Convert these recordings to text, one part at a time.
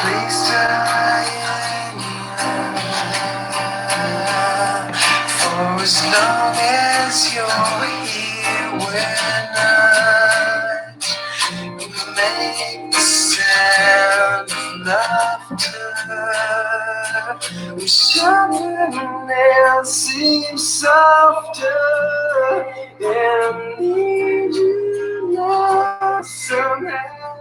Please try for as long as you're here when I make the sound of laughter. Wish everyone else seems softer, and I need you now somehow.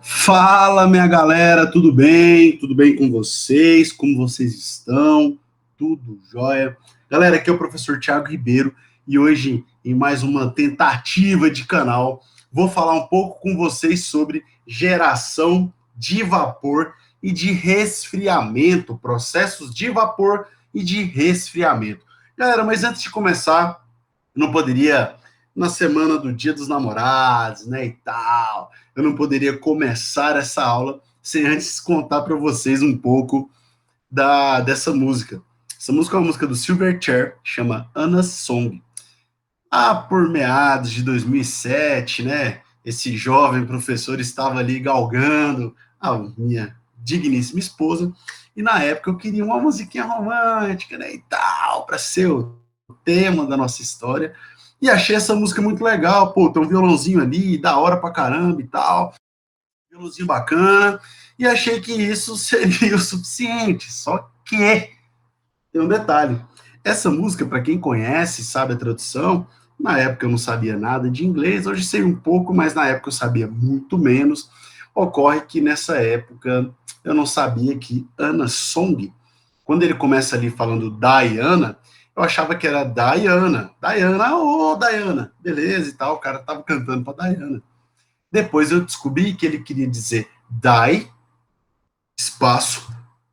Fala, minha galera, tudo bem? Tudo bem com vocês? Como vocês estão? Tudo jóia? Galera, aqui é o professor Thiago Ribeiro e hoje, em mais uma tentativa de canal, vou falar um pouco com vocês sobre geração de vapor e de resfriamento, processos de vapor e de resfriamento. Galera, mas antes de começar, não poderia, na semana do Dia dos Namorados, né, e tal, eu não poderia começar essa aula sem antes contar para vocês um pouco dessa música. Essa música é uma música do Silverchair, chama Anna's Song. Por meados de 2007, né, esse jovem professor estava ali galgando a minha digníssima esposa, e na época eu queria uma musiquinha romântica, né, e tal, para ser o tema da nossa história, e achei essa música muito legal, pô, tem um violãozinho ali, da hora pra caramba e tal, violãozinho bacana, e achei que isso seria o suficiente, só que tem um detalhe, essa música, para quem conhece, sabe a tradução, na época eu não sabia nada de inglês, hoje sei um pouco, mas na época eu sabia muito menos. Ocorre que nessa época eu não sabia que Anna's Song, quando ele começa ali falando Diana, eu achava que era Diana, Diana, beleza e tal, o cara tava cantando para Diana. Depois eu descobri que ele queria dizer Die, espaço,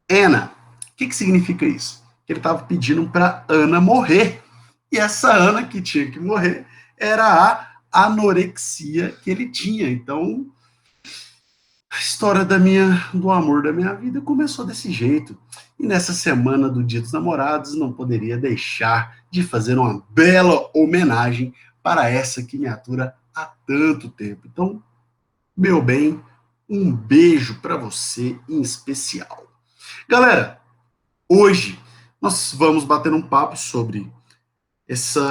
Anna. O que significa isso? Que ele estava pedindo para Ana morrer. E essa Ana que tinha que morrer era a anorexia que ele tinha. Então, a história do amor da minha vida começou desse jeito. E nessa semana do Dia dos Namorados, não poderia deixar de fazer uma bela homenagem para essa que me atura há tanto tempo. Então, meu bem, um beijo para você em especial. Galera, hoje nós vamos bater um papo sobre esses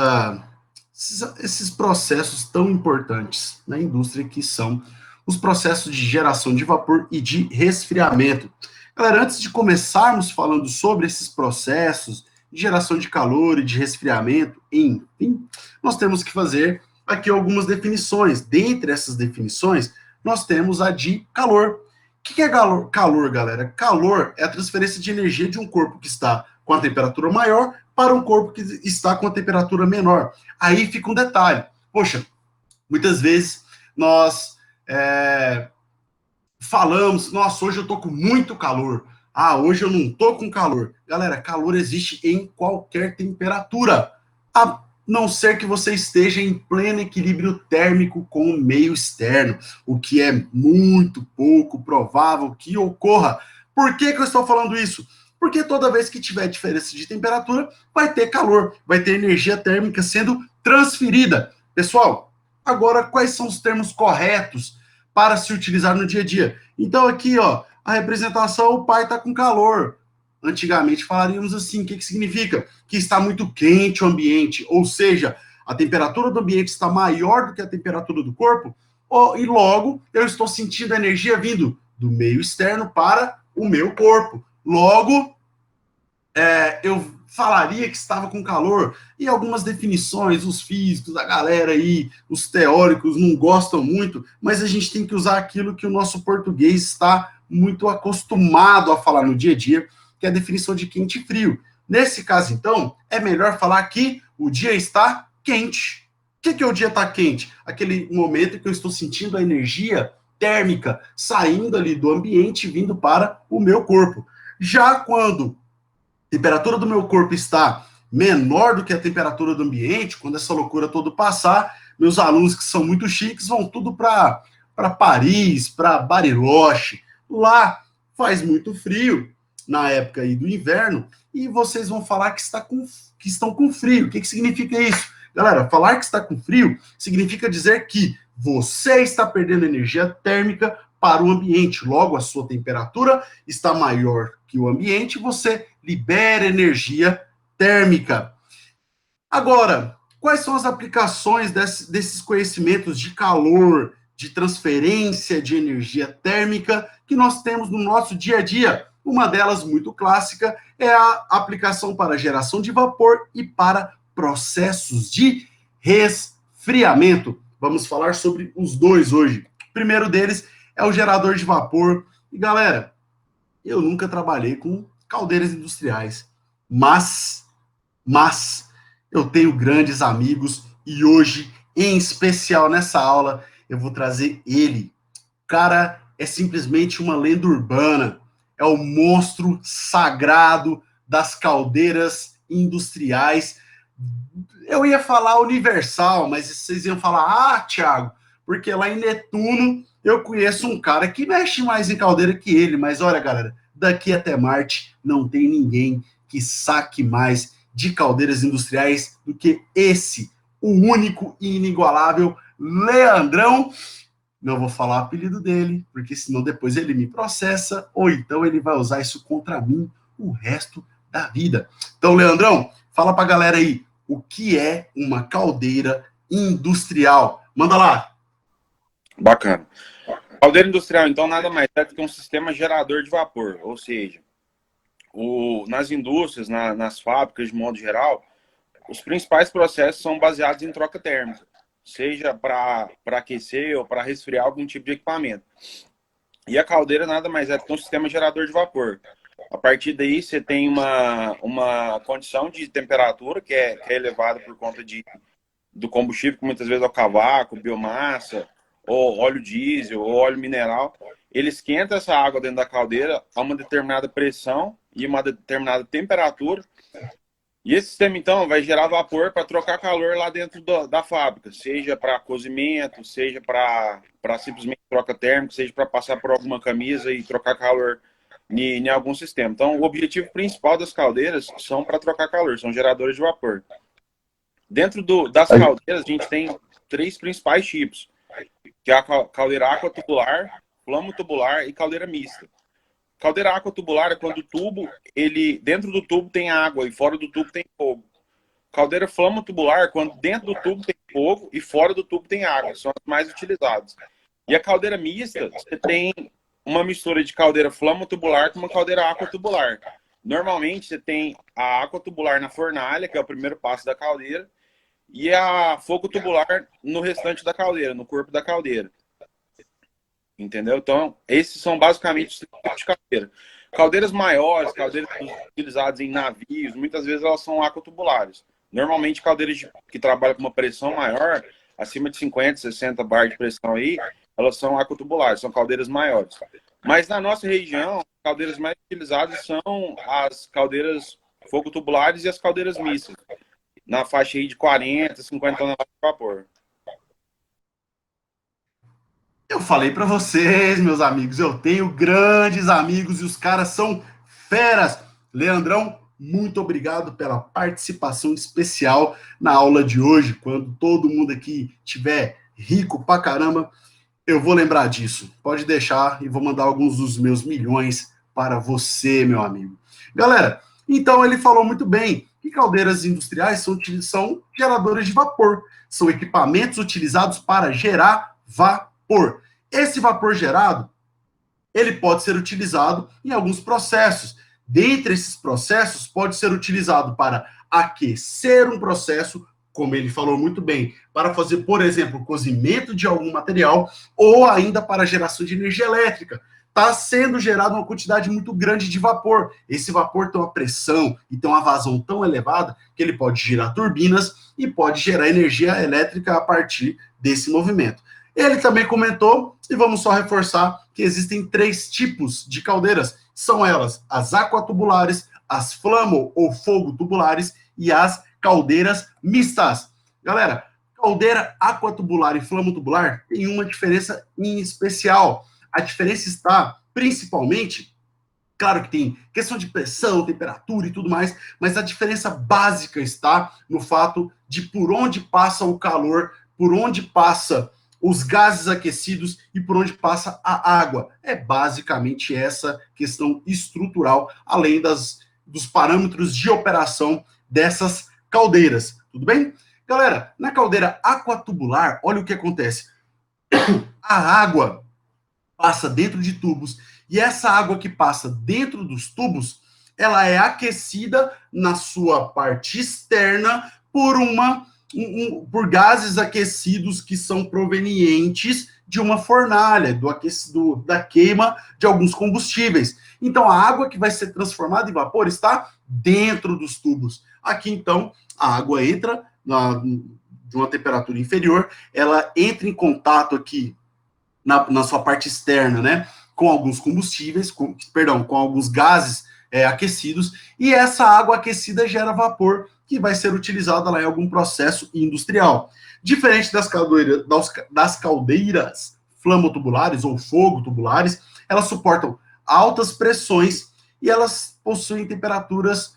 processos tão importantes na indústria que são os processos de geração de vapor e de resfriamento. Galera, antes de começarmos falando sobre esses processos de geração de calor e de resfriamento, enfim, nós temos que fazer aqui algumas definições. Dentre essas definições, nós temos a de calor. O que é calor, galera? Calor é a transferência de energia de um corpo que está com a temperatura maior para um corpo que está com a temperatura menor. Aí fica um detalhe. Poxa, muitas vezes nós falamos, nossa, hoje eu estou com muito calor. Hoje eu não estou com calor. Galera, calor existe em qualquer temperatura. A não ser que você esteja em pleno equilíbrio térmico com o meio externo, o que é muito pouco provável que ocorra. Por que eu estou falando isso? Porque toda vez que tiver diferença de temperatura, vai ter calor, vai ter energia térmica sendo transferida. Pessoal, agora quais são os termos corretos para se utilizar no dia a dia? Então aqui, ó, a representação, o pai está com calor. Antigamente falaríamos assim, o que significa? Que está muito quente o ambiente, ou seja, a temperatura do ambiente está maior do que a temperatura do corpo, e logo eu estou sentindo a energia vindo do meio externo para o meu corpo. Logo, eu falaria que estava com calor. E algumas definições, os físicos, a galera aí, os teóricos não gostam muito, mas a gente tem que usar aquilo que o nosso português está muito acostumado a falar no dia a dia, que é a definição de quente e frio. Nesse caso, então, é melhor falar que o dia está quente. O que o dia está quente? Aquele momento que eu estou sentindo a energia térmica saindo ali do ambiente, vindo para o meu corpo. Já quando a temperatura do meu corpo está menor do que a temperatura do ambiente, quando essa loucura toda passar, meus alunos que são muito chiques vão tudo para Paris, para Bariloche. Lá faz muito frio, na época aí do inverno, e vocês vão falar que estão com frio. O que significa isso? Galera, falar que está com frio significa dizer que você está perdendo energia térmica para o ambiente. Logo, a sua temperatura está maior que o ambiente, você libera energia térmica. Agora, quais são as aplicações desses conhecimentos de calor, de transferência de energia térmica que nós temos no nosso dia a dia? Uma delas, muito clássica, é a aplicação para geração de vapor e para processos de resfriamento. Vamos falar sobre os dois hoje. O primeiro deles é o gerador de vapor. E, galera, eu nunca trabalhei com caldeiras industriais, mas eu tenho grandes amigos e hoje, em especial nessa aula, eu vou trazer ele. O cara é simplesmente uma lenda urbana, é o monstro sagrado das caldeiras industriais. Eu ia falar universal, mas vocês iam falar, Thiago, porque lá em Netuno eu conheço um cara que mexe mais em caldeira que ele, mas olha, galera, daqui até Marte não tem ninguém que saque mais de caldeiras industriais do que esse, o único e inigualável Leandrão. Não vou falar o apelido dele, porque senão depois ele me processa, ou então ele vai usar isso contra mim o resto da vida. Então, Leandrão, fala pra galera aí, o que é uma caldeira industrial? Manda lá. Bacana. Caldeira industrial, então, nada mais é do que um sistema gerador de vapor, ou seja, nas indústrias, nas fábricas, de modo geral, os principais processos são baseados em troca térmica, seja para aquecer ou para resfriar algum tipo de equipamento. E a caldeira nada mais é do que um sistema gerador de vapor. A partir daí, você tem uma condição de temperatura que é elevada por conta do combustível, que muitas vezes é o cavaco, biomassa, ou óleo diesel, ou óleo mineral. Ele esquenta essa água dentro da caldeira a uma determinada pressão e uma determinada temperatura. E esse sistema, então, vai gerar vapor para trocar calor lá dentro da fábrica, seja para cozimento, seja para simplesmente troca térmica, seja para passar por alguma camisa e trocar calor em algum sistema. Então, o objetivo principal das caldeiras são para trocar calor, são geradores de vapor. Dentro das caldeiras, a gente tem 3 principais tipos, que é a caldeira aquatubular, flamo-tubular e caldeira mista. Caldeira aquatubular é quando o tubo, dentro do tubo tem água e fora do tubo tem fogo. Caldeira flamo-tubular é quando dentro do tubo tem fogo e fora do tubo tem água, são as mais utilizadas. E a caldeira mista, você tem uma mistura de caldeira flamo-tubular com uma caldeira aquatubular. Normalmente você tem a aquatubular na fornalha, que é o primeiro passo da caldeira, e a fogo tubular no restante da caldeira, no corpo da caldeira. Entendeu? Então, esses são basicamente os tipos de caldeira. Caldeiras maiores, caldeiras utilizadas em navios, muitas vezes elas são aquatubulares. Normalmente, caldeiras que trabalham com uma pressão maior, acima de 50, 60 bar de pressão aí, elas são aquatubulares, são caldeiras maiores. Mas na nossa região, as caldeiras mais utilizadas são as caldeiras fogo tubulares e as caldeiras mistas, na faixa aí de 40, 50 toneladas de vapor. Eu falei para vocês, meus amigos, eu tenho grandes amigos e os caras são feras. Leandrão, muito obrigado pela participação especial na aula de hoje. Quando todo mundo aqui tiver rico pra caramba, eu vou lembrar disso. Pode deixar e vou mandar alguns dos meus milhões para você, meu amigo. Galera, então ele falou muito bem que caldeiras industriais são geradores de vapor. São equipamentos utilizados para gerar vapor. Esse vapor gerado, ele pode ser utilizado em alguns processos. Dentre esses processos, pode ser utilizado para aquecer um processo, como ele falou muito bem, para fazer, por exemplo, cozimento de algum material, ou ainda para geração de energia elétrica. Está sendo gerada uma quantidade muito grande de vapor. Esse vapor tem uma pressão e tem uma vazão tão elevada que ele pode gerar turbinas e pode gerar energia elétrica a partir desse movimento. Ele também comentou, e vamos só reforçar, que existem 3 tipos de caldeiras. São elas as aquatubulares, as flamo ou fogo tubulares e as caldeiras mistas. Galera, caldeira aquatubular e flamo tubular tem uma diferença em especial. A diferença está, principalmente, claro que tem questão de pressão, temperatura e tudo mais, mas a diferença básica está no fato de por onde passa o calor, por onde passa os gases aquecidos e por onde passa a água. É basicamente essa questão estrutural, além dos parâmetros de operação dessas caldeiras. Tudo bem? Galera, na caldeira aquatubular, olha o que acontece. A água passa dentro de tubos e essa água que passa dentro dos tubos, ela é aquecida na sua parte externa por gases aquecidos que são provenientes de uma fornalha, da queima de alguns combustíveis. Então, a água que vai ser transformada em vapor está dentro dos tubos. Aqui, então, a água entra de uma temperatura inferior, ela entra em contato aqui na sua parte externa, né, com alguns combustíveis, com alguns gases aquecidos, e essa água aquecida gera vapor que vai ser utilizada lá em algum processo industrial. Diferente das caldeiras flamotubulares ou fogo-tubulares, elas suportam altas pressões e elas possuem temperaturas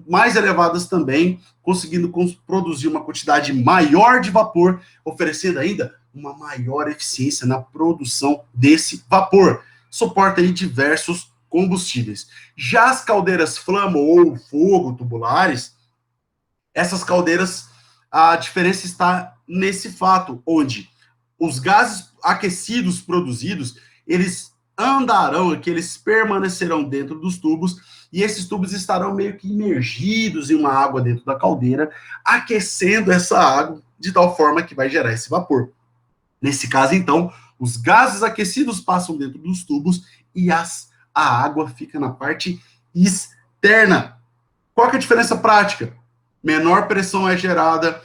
mais elevadas também, conseguindo produzir uma quantidade maior de vapor, oferecendo ainda uma maior eficiência na produção desse vapor. Suporta aí diversos combustíveis. Já as caldeiras flamo ou fogo tubulares, essas caldeiras, a diferença está nesse fato, onde os gases aquecidos produzidos, eles andarão aqui, eles permanecerão dentro dos tubos, e esses tubos estarão meio que imergidos em uma água dentro da caldeira, aquecendo essa água de tal forma que vai gerar esse vapor. Nesse caso, então, os gases aquecidos passam dentro dos tubos e a água fica na parte externa. Qual que é a diferença prática? Menor pressão é gerada,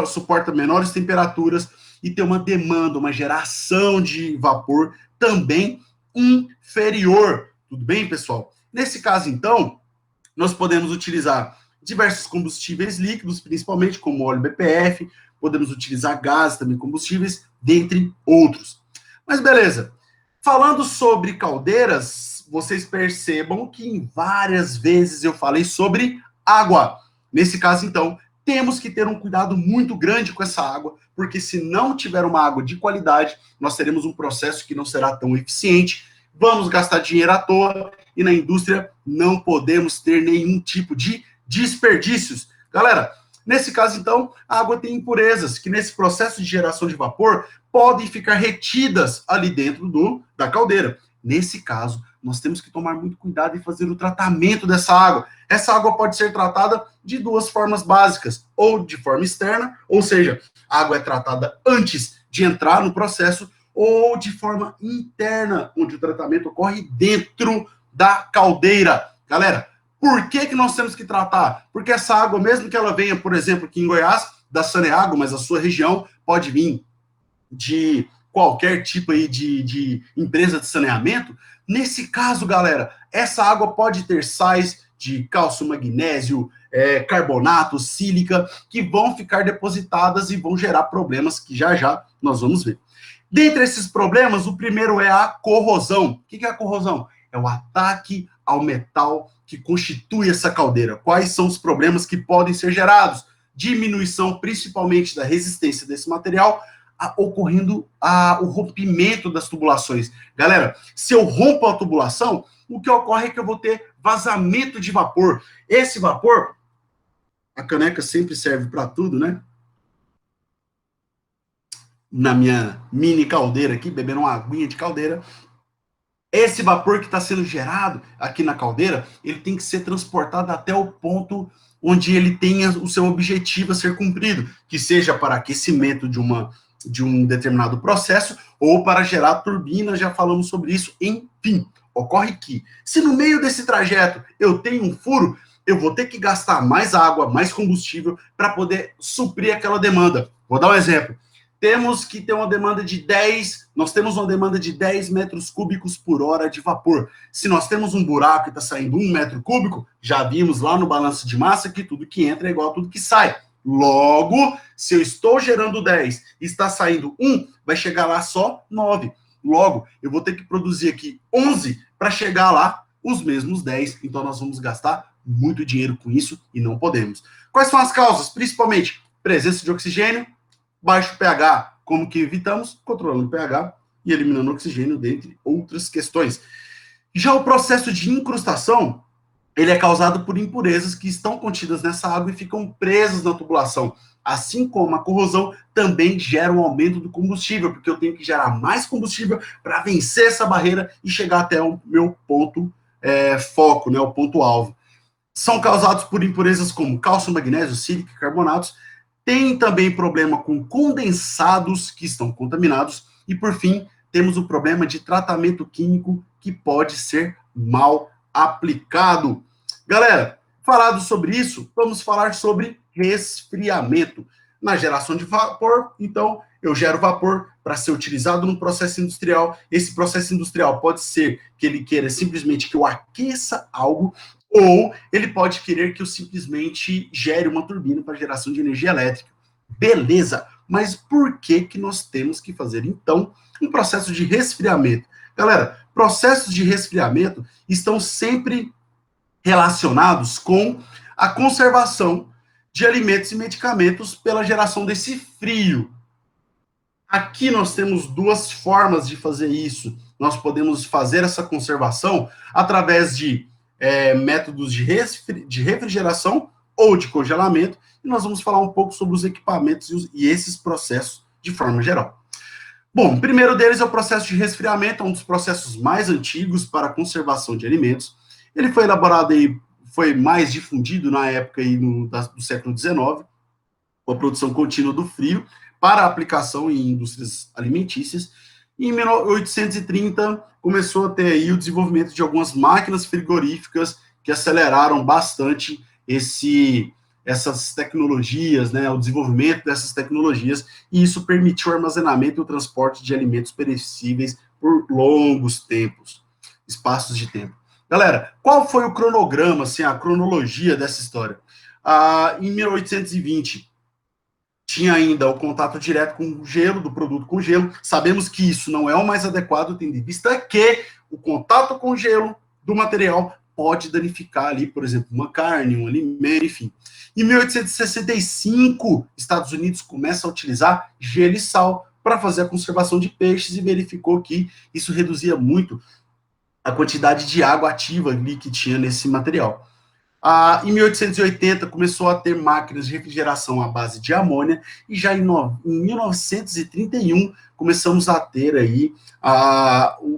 suporta menores temperaturas e tem uma demanda, uma geração de vapor também inferior. Tudo bem, pessoal? Nesse caso, então, nós podemos utilizar diversos combustíveis líquidos, principalmente como óleo BPF, podemos utilizar gases também, combustíveis, dentre outros. Mas beleza. Falando sobre caldeiras, vocês percebam que em várias vezes eu falei sobre água. Nesse caso, então, temos que ter um cuidado muito grande com essa água, porque se não tiver uma água de qualidade, nós teremos um processo que não será tão eficiente, vamos gastar dinheiro à toa, e na indústria não podemos ter nenhum tipo de desperdícios. Galera, nesse caso, então, a água tem impurezas que, nesse processo de geração de vapor, podem ficar retidas ali dentro da caldeira. Nesse caso, nós temos que tomar muito cuidado e fazer o tratamento dessa água. Essa água pode ser tratada de duas formas básicas, ou de forma externa, ou seja, a água é tratada antes de entrar no processo, ou de forma interna, onde o tratamento ocorre dentro da caldeira. Galera, por que nós temos que tratar? Porque essa água, mesmo que ela venha, por exemplo, aqui em Goiás, da Saneago, mas a sua região pode vir de qualquer tipo aí de empresa de saneamento. Nesse caso, galera, essa água pode ter sais de cálcio, magnésio, carbonato, sílica, que vão ficar depositadas e vão gerar problemas que já nós vamos ver. Dentre esses problemas, o primeiro é a corrosão. O que é a corrosão? É o ataque ao metal que constitui essa caldeira. Quais são os problemas que podem ser gerados? Diminuição, principalmente, da resistência desse material, ocorrendo o rompimento das tubulações. Galera, se eu rompo a tubulação, o que ocorre é que eu vou ter vazamento de vapor. Esse vapor, a caneca sempre serve para tudo, né? Na minha mini caldeira aqui, bebendo uma aguinha de caldeira. Esse vapor que está sendo gerado aqui na caldeira, ele tem que ser transportado até o ponto onde ele tenha o seu objetivo a ser cumprido, que seja para aquecimento de um determinado processo ou para gerar turbina, já falamos sobre isso. Enfim, ocorre que, se no meio desse trajeto eu tenho um furo, eu vou ter que gastar mais água, mais combustível para poder suprir aquela demanda. Vou dar um exemplo. Temos que ter uma demanda de 10 metros cúbicos por hora de vapor. Se nós temos um buraco e está saindo 1 metro cúbico, já vimos lá no balanço de massa que tudo que entra é igual a tudo que sai. Logo, se eu estou gerando 10 e está saindo 1, vai chegar lá só 9. Logo, eu vou ter que produzir aqui 11 para chegar lá os mesmos 10. Então, nós vamos gastar muito dinheiro com isso e não podemos. Quais são as causas? Principalmente, presença de oxigênio, baixo pH, Como que evitamos? Controlando o pH e eliminando oxigênio, dentre outras questões. Já o processo de incrustação, ele é causado por impurezas que estão contidas nessa água e ficam presas na tubulação. Assim como a corrosão também gera um aumento do combustível, porque eu tenho que gerar mais combustível para vencer essa barreira e chegar até o meu ponto foco, né, o ponto alvo. São causados por impurezas como cálcio, magnésio, sílica e carbonatos. Tem também problema com condensados que estão contaminados. E, por fim, temos o problema de tratamento químico que pode ser mal aplicado. Galera, falado sobre isso, vamos falar sobre resfriamento. Na geração de vapor, então, eu gero vapor para ser utilizado no processo industrial. Esse processo industrial pode ser que ele queira simplesmente que eu aqueça algo, ou ele pode querer que eu simplesmente gere uma turbina para geração de energia elétrica. Beleza, mas por que nós temos que fazer, então, um processo de resfriamento? Galera, processos de resfriamento estão sempre relacionados com a conservação de alimentos e medicamentos pela geração desse frio. Aqui nós temos duas formas de fazer isso. Nós podemos fazer essa conservação através de métodos de refrigeração ou de congelamento, e nós vamos falar um pouco sobre os equipamentos e esses processos de forma geral. Bom, o primeiro deles é o processo de resfriamento, um dos processos mais antigos para a conservação de alimentos. Ele foi elaborado e foi mais difundido na época aí do século XIX, com a produção contínua do frio para aplicação em indústrias alimentícias. E em 1830 começou a ter aí o desenvolvimento de algumas máquinas frigoríficas que aceleraram bastante essas tecnologias, né, o desenvolvimento dessas tecnologias, e isso permitiu o armazenamento e o transporte de alimentos perecíveis por longos espaços de tempo. Galera, qual foi o cronograma, assim, a cronologia dessa história? Em 1820, tinha ainda o contato direto com o gelo, do produto com gelo. Sabemos que isso não é o mais adequado, tendo em vista que o contato com gelo do material pode danificar ali, por exemplo, uma carne, um alimento, enfim. Em 1865, Estados Unidos começa a utilizar gelo e sal para fazer a conservação de peixes e verificou que isso reduzia muito a quantidade de água ativa ali que tinha nesse material. Em 1880, começou a ter máquinas de refrigeração à base de amônia, e já em 1931, começamos a ter aí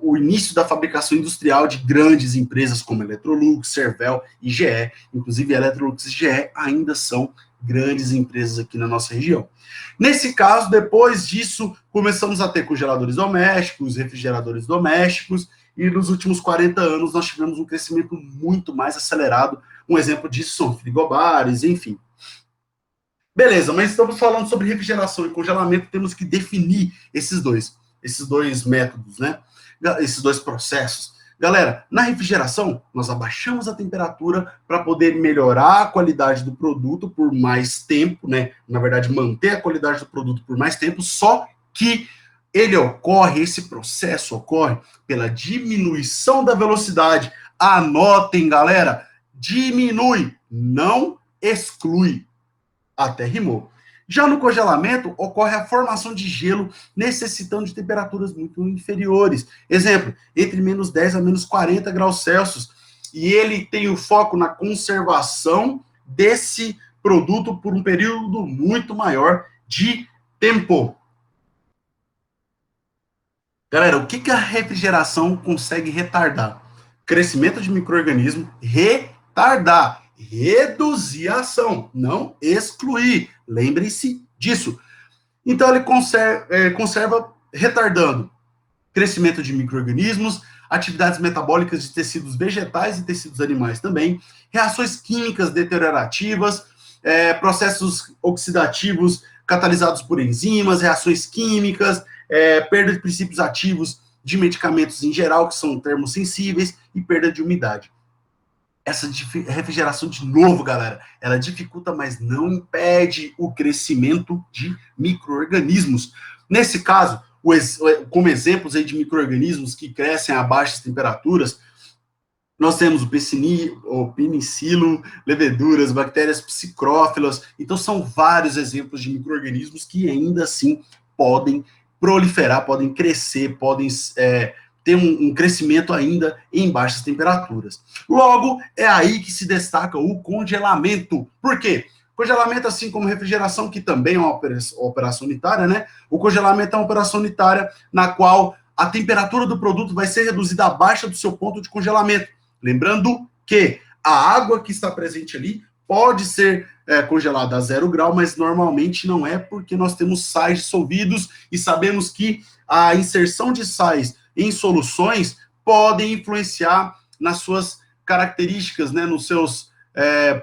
o início da fabricação industrial de grandes empresas como Electrolux, Servel e GE. Inclusive, Electrolux e GE ainda são grandes empresas aqui na nossa região. Nesse caso, depois disso, começamos a ter congeladores domésticos, refrigeradores domésticos, e nos últimos 40 anos nós tivemos um crescimento muito mais acelerado. Um exemplo disso são frigobares, enfim. Beleza, mas estamos falando sobre refrigeração e congelamento, temos que definir esses dois métodos, né? Esses dois processos. Galera, na refrigeração, nós abaixamos a temperatura para poder melhorar a qualidade do produto por mais tempo, né? Na verdade, manter a qualidade do produto por mais tempo, só que esse processo ocorre pela diminuição da velocidade. Anotem, galera, diminui, não exclui. Até rimou. Já no congelamento, ocorre a formação de gelo necessitando de temperaturas muito inferiores. Exemplo, entre menos 10 a menos 40 graus Celsius. E ele tem o foco na conservação desse produto por um período muito maior de tempo. Galera, o que a refrigeração consegue retardar? Crescimento de micro-organismos, retardar, reduzir a ação, não excluir. Lembre-se disso. Então, ele conserva retardando crescimento de micro-organismos, atividades metabólicas de tecidos vegetais e tecidos animais também, reações químicas deteriorativas, processos oxidativos catalisados por enzimas, reações químicas, perda de princípios ativos de medicamentos em geral, que são termosensíveis, e perda de umidade. Essa refrigeração, de novo, galera, ela dificulta, mas não impede o crescimento de micro-organismos. Nesse caso, como exemplos aí de micro-organismos que crescem a baixas temperaturas, nós temos o penicilo, leveduras, bactérias psicrófilas. Então, são vários exemplos de micro-organismos que ainda assim podem proliferar, podem crescer, podem ter um crescimento ainda em baixas temperaturas. Logo, é aí que se destaca o congelamento. Por quê? Congelamento, assim como refrigeração, que também é uma operação unitária, né? O congelamento é uma operação unitária na qual a temperatura do produto vai ser reduzida abaixo do seu ponto de congelamento. Lembrando que a água que está presente ali pode ser congelada a 0 grau, mas normalmente não é, porque nós temos sais dissolvidos e sabemos que a inserção de sais em soluções podem influenciar nas suas características, né, nos seus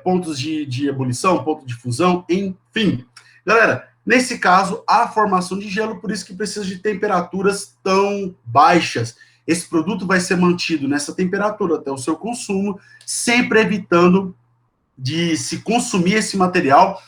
pontos de ebulição, ponto de fusão, enfim. Galera, nesse caso, há formação de gelo, por isso que precisa de temperaturas tão baixas. Esse produto vai ser mantido nessa temperatura até o seu consumo, sempre evitando de se consumir esse material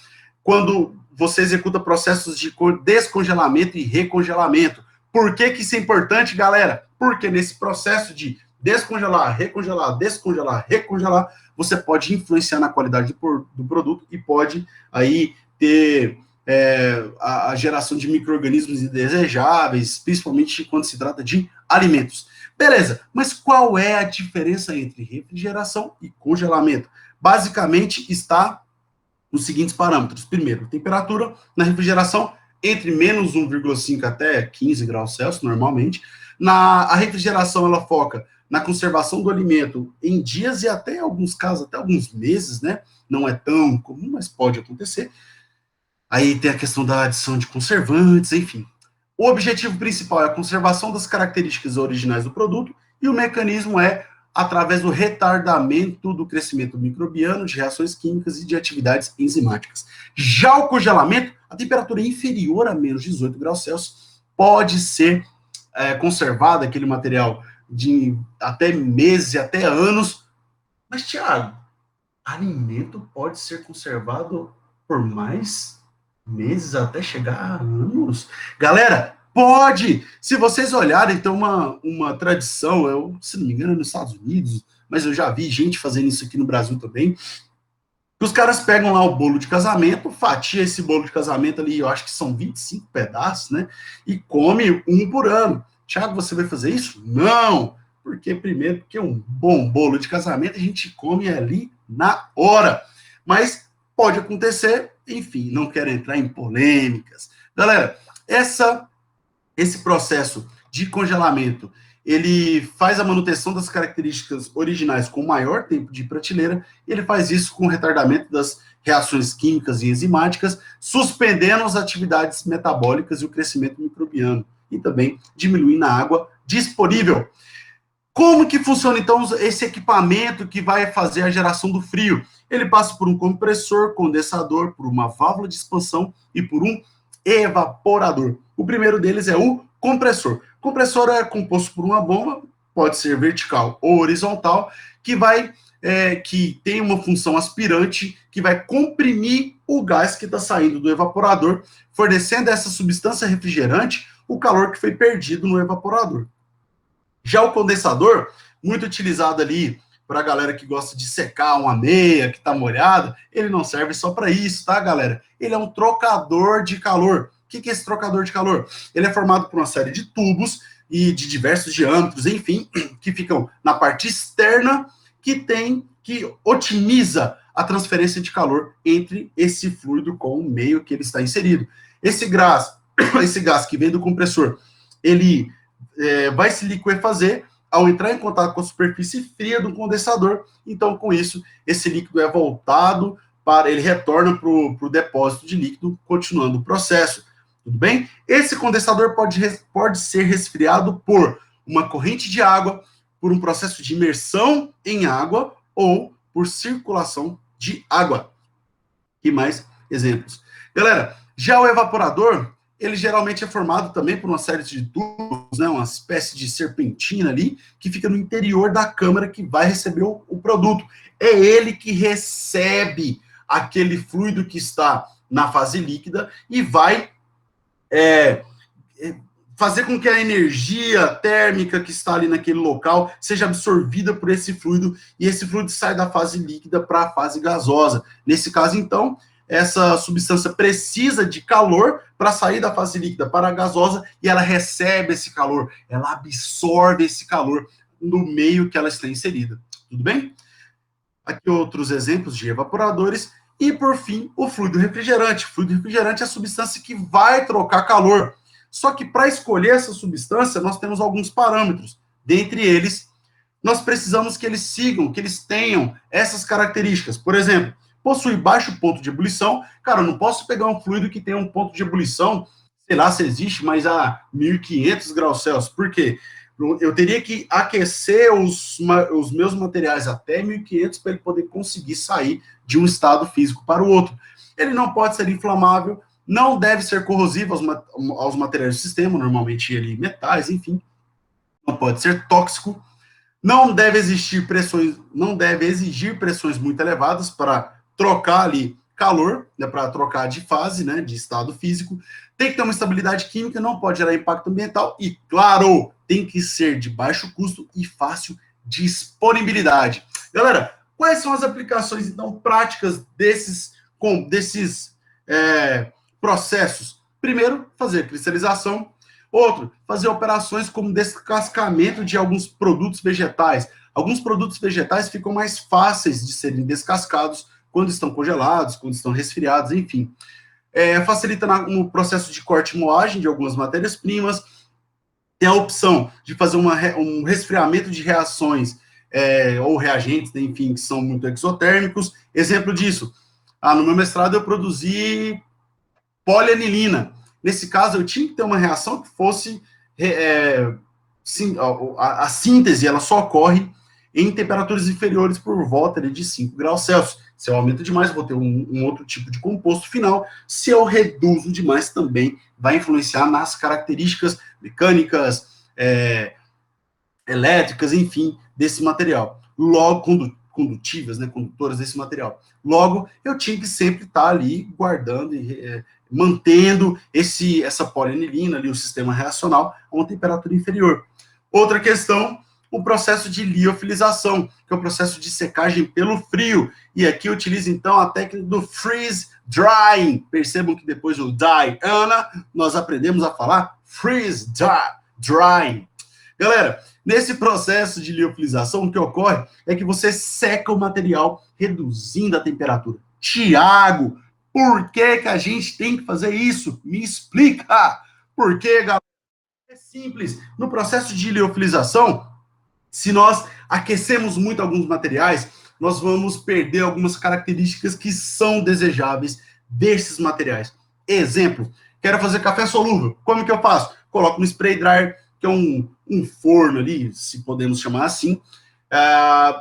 quando você executa processos de descongelamento e recongelamento. Por que isso é importante, galera? Porque nesse processo de descongelar, recongelar, descongelar, recongelar, você pode influenciar na qualidade do produto e pode aí ter a geração de micro-organismos indesejáveis, principalmente quando se trata de alimentos. Beleza, mas qual é a diferença entre refrigeração e congelamento? Basicamente está nos seguintes parâmetros. Primeiro, temperatura na refrigeração entre menos 1,5 até 15 graus Celsius, normalmente. A refrigeração, ela foca na conservação do alimento em dias e até, em alguns casos, até alguns meses, né? Não é tão comum, mas pode acontecer. Aí tem a questão da adição de conservantes, enfim. O objetivo principal é a conservação das características originais do produto e o mecanismo é através do retardamento do crescimento microbiano, de reações químicas e de atividades enzimáticas. Já o congelamento, a temperatura inferior a menos 18 graus Celsius pode ser conservado, aquele material de até meses, até anos. Mas, Thiago, alimento pode ser conservado por mais meses até chegar a anos? Galera, pode! Se vocês olharem, tem uma tradição, se não me engano, é nos Estados Unidos, mas eu já vi gente fazendo isso aqui no Brasil também, que os caras pegam lá o bolo de casamento, fatia esse bolo de casamento ali, eu acho que são 25 pedaços, né? E come um por ano. Thiago, você vai fazer isso? Não! Porque um bom bolo de casamento a gente come ali na hora. Mas pode acontecer, enfim, não quero entrar em polêmicas. Galera, esse processo de congelamento, ele faz a manutenção das características originais com maior tempo de prateleira, e ele faz isso com o retardamento das reações químicas e enzimáticas, suspendendo as atividades metabólicas e o crescimento microbiano, e também diminuindo a água disponível. Como que funciona, então, esse equipamento que vai fazer a geração do frio? Ele passa por um compressor, condensador, por uma válvula de expansão e por um evaporador. O primeiro deles é o compressor. O compressor é composto por uma bomba, pode ser vertical ou horizontal, que tem uma função aspirante, que vai comprimir o gás que está saindo do evaporador, fornecendo a essa substância refrigerante o calor que foi perdido no evaporador. Já o condensador, muito utilizado ali para a galera que gosta de secar uma meia que está molhada, ele não serve só para isso, tá, galera? Ele é um trocador de calor. O que é esse trocador de calor? Ele é formado por uma série de tubos e de diversos diâmetros, enfim, que ficam na parte externa, que otimiza a transferência de calor entre esse fluido com o meio que ele está inserido. Esse gás que vem do compressor, ele vai se liquefazer ao entrar em contato com a superfície fria do condensador. Então, com isso, esse líquido é voltado ele retorna para o depósito de líquido, continuando o processo. Tudo bem? Esse condensador pode ser resfriado por uma corrente de água, por um processo de imersão em água ou por circulação de água. E mais exemplos. Galera, já o evaporador, ele geralmente é formado também por uma série de tubos, né, uma espécie de serpentina ali, que fica no interior da câmara que vai receber o produto. É ele que recebe aquele fluido que está na fase líquida e vai fazer com que a energia térmica que está ali naquele local seja absorvida por esse fluido, e esse fluido sai da fase líquida para a fase gasosa. Nesse caso, então, essa substância precisa de calor para sair da fase líquida para a gasosa e ela recebe esse calor, ela absorve esse calor no meio que ela está inserida. Tudo bem? Aqui outros exemplos de evaporadores. E, por fim, o fluido refrigerante. O fluido refrigerante é a substância que vai trocar calor. Só que para escolher essa substância, nós temos alguns parâmetros. Dentre eles, nós precisamos que eles sigam, que eles tenham essas características. Por exemplo, possui baixo ponto de ebulição. Cara, eu não posso pegar um fluido que tem um ponto de ebulição, sei lá se existe, mas a 1500 graus Celsius. Por quê? Eu teria que aquecer os meus materiais até 1500 para ele poder conseguir sair de um estado físico para o outro. Ele não pode ser inflamável, não deve ser corrosivo aos materiais do sistema, normalmente ele metais, enfim. Não pode ser tóxico. Não deve exigir pressões muito elevadas para trocar ali calor, né, para trocar de fase, né, de estado físico. Tem que ter uma estabilidade química, não pode gerar impacto ambiental e, claro, tem que ser de baixo custo e fácil disponibilidade. Galera, quais são as aplicações, então, práticas desses processos? Primeiro, fazer cristalização. Outro, fazer operações como descascamento de alguns produtos vegetais. Alguns produtos vegetais ficam mais fáceis de serem descascados quando estão congelados, quando estão resfriados, enfim. Facilita no processo de corte e moagem de algumas matérias-primas. Tem a opção de fazer um resfriamento de reações ou reagentes, enfim, que são muito exotérmicos. Exemplo disso, no meu mestrado eu produzi polianilina. Nesse caso, eu tinha que ter uma reação que fosse... a síntese, ela só ocorre em temperaturas inferiores por volta de 5 graus Celsius. Se eu aumento demais, eu vou ter um outro tipo de composto final. Se eu reduzo demais, também vai influenciar nas características mecânicas, elétricas, enfim, desse material. Logo, condutivas, né, condutoras desse material. Logo, eu tinha que sempre estar ali guardando e mantendo essa polianilina, ali, o sistema reacional, a uma temperatura inferior. Outra questão, o processo de liofilização, que é o processo de secagem pelo frio. E aqui utiliza, então, a técnica do freeze drying. Percebam que depois do Diana, nós aprendemos a falar freeze drying. Galera, nesse processo de liofilização, o que ocorre é que você seca o material, reduzindo a temperatura. Tiago, por que a gente tem que fazer isso? Me explica! Por quê, galera? É simples. No processo de liofilização, se nós aquecemos muito alguns materiais, nós vamos perder algumas características que são desejáveis desses materiais. Exemplo, quero fazer café solúvel. Como que eu faço? Coloco no spray dryer, que é um forno ali, se podemos chamar assim,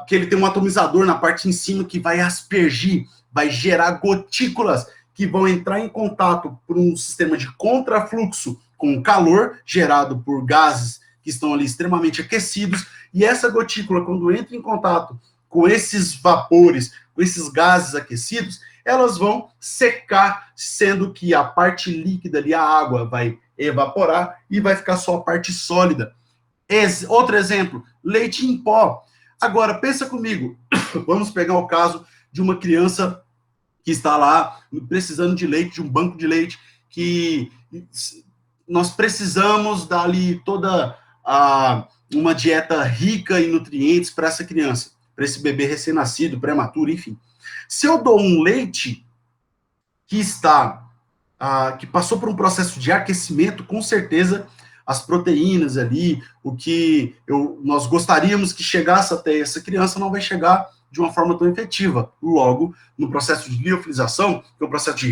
que ele tem um atomizador na parte em cima que vai aspergir, vai gerar gotículas que vão entrar em contato por um sistema de contrafluxo com calor gerado por gases que estão ali extremamente aquecidos, e essa gotícula, quando entra em contato com esses vapores, com esses gases aquecidos, elas vão secar, sendo que a parte líquida ali, a água, vai evaporar e vai ficar só a parte sólida. Outro exemplo, leite em pó. Agora, pensa comigo, vamos pegar o caso de uma criança que está lá precisando de leite, de um banco de leite, que nós precisamos dar ali toda uma dieta rica em nutrientes para essa criança, para esse bebê recém-nascido, prematuro, enfim. Se eu dou um leite que passou por um processo de aquecimento, com certeza as proteínas ali, o que nós gostaríamos que chegasse até essa criança, não vai chegar de uma forma tão efetiva. Logo, no processo de liofilização, que é o processo de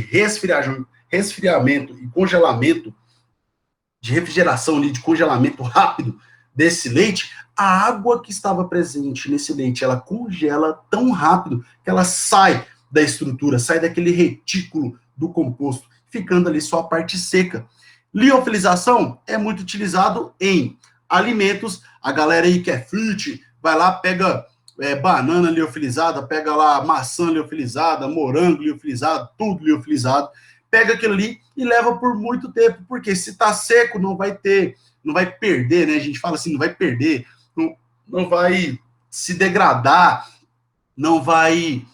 resfriamento e congelamento, de refrigeração ali, de congelamento rápido desse leite, a água que estava presente nesse leite, ela congela tão rápido que ela sai da estrutura, sai daquele retículo do composto, ficando ali só a parte seca. Liofilização é muito utilizado em alimentos. A galera aí que é fit, vai lá, pega banana liofilizada, pega lá maçã liofilizada, morango liofilizado, tudo liofilizado, pega aquilo ali e leva por muito tempo, porque se tá seco não vai perder, né? A gente fala assim, não vai perder, não vai se degradar, não vai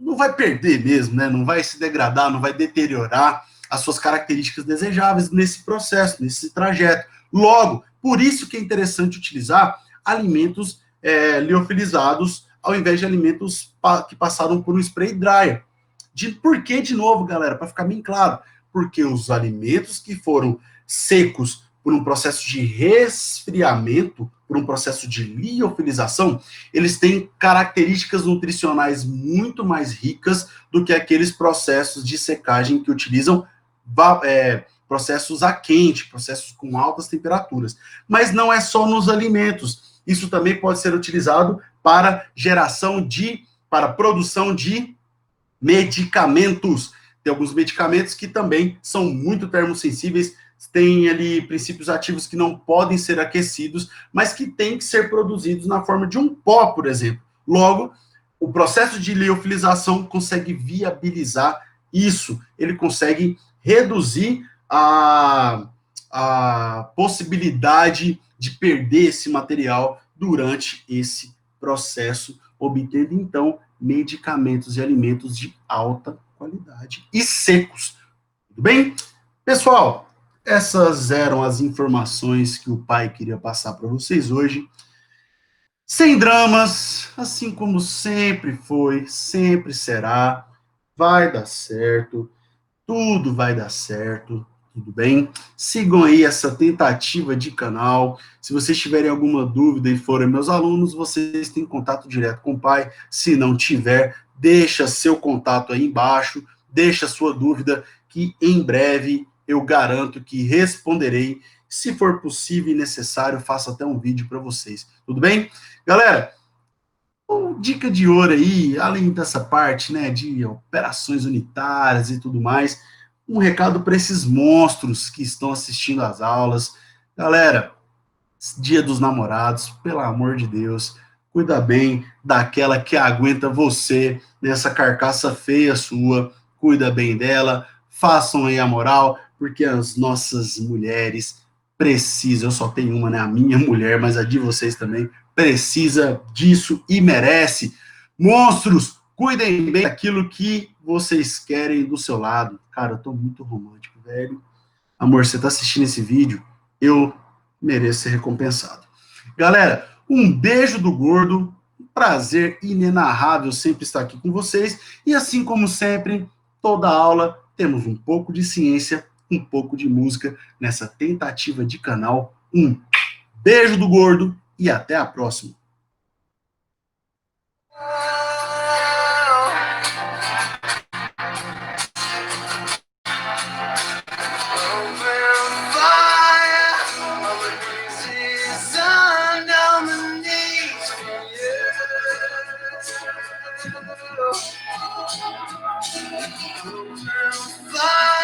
não vai perder mesmo, né? Não vai se degradar, não vai deteriorar as suas características desejáveis nesse processo, nesse trajeto. Logo, por isso que é interessante utilizar alimentos liofilizados ao invés de alimentos que passaram por um spray dryer. Por que, de novo, galera? Para ficar bem claro. Porque os alimentos que foram secos por um processo de resfriamento, por um processo de liofilização, eles têm características nutricionais muito mais ricas do que aqueles processos de secagem que utilizam processos a quente, processos com altas temperaturas. Mas não é só nos alimentos. Isso também pode ser utilizado para para produção de medicamentos. Tem alguns medicamentos que também são muito termosensíveis, tem ali princípios ativos que não podem ser aquecidos, mas que têm que ser produzidos na forma de um pó, por exemplo. Logo, o processo de liofilização consegue viabilizar isso, ele consegue reduzir a possibilidade de perder esse material durante esse processo, obtendo, então, medicamentos e alimentos de alta qualidade e secos. Tudo bem? Pessoal, essas eram as informações que o pai queria passar para vocês hoje. Sem dramas, assim como sempre foi, sempre será. Vai dar certo, tudo vai dar certo, tudo bem? Sigam aí essa tentativa de canal. Se vocês tiverem alguma dúvida e forem meus alunos, vocês têm contato direto com o pai. Se não tiver, deixa seu contato aí embaixo, deixa sua dúvida, que em breve eu garanto que responderei. Se for possível e necessário, faço até um vídeo para vocês. Tudo bem? Galera, dica de ouro aí, além dessa parte, né, de operações unitárias e tudo mais, um recado para esses monstros que estão assistindo às aulas. Galera, Dia dos Namorados, pelo amor de Deus, cuida bem daquela que aguenta você nessa carcaça feia sua, cuida bem dela, façam aí a moral, porque as nossas mulheres precisam, eu só tenho uma, né, a minha mulher, mas a de vocês também, precisa disso e merece. Monstros, cuidem bem daquilo que vocês querem do seu lado. Cara, eu tô muito romântico, velho. Amor, você tá assistindo esse vídeo? Eu mereço ser recompensado. Galera, um beijo do gordo. Um prazer inenarrável sempre estar aqui com vocês. E assim como sempre, toda aula temos um pouco de ciência, um pouco de música nessa tentativa de canal. Um beijo do gordo e até a próxima. Fly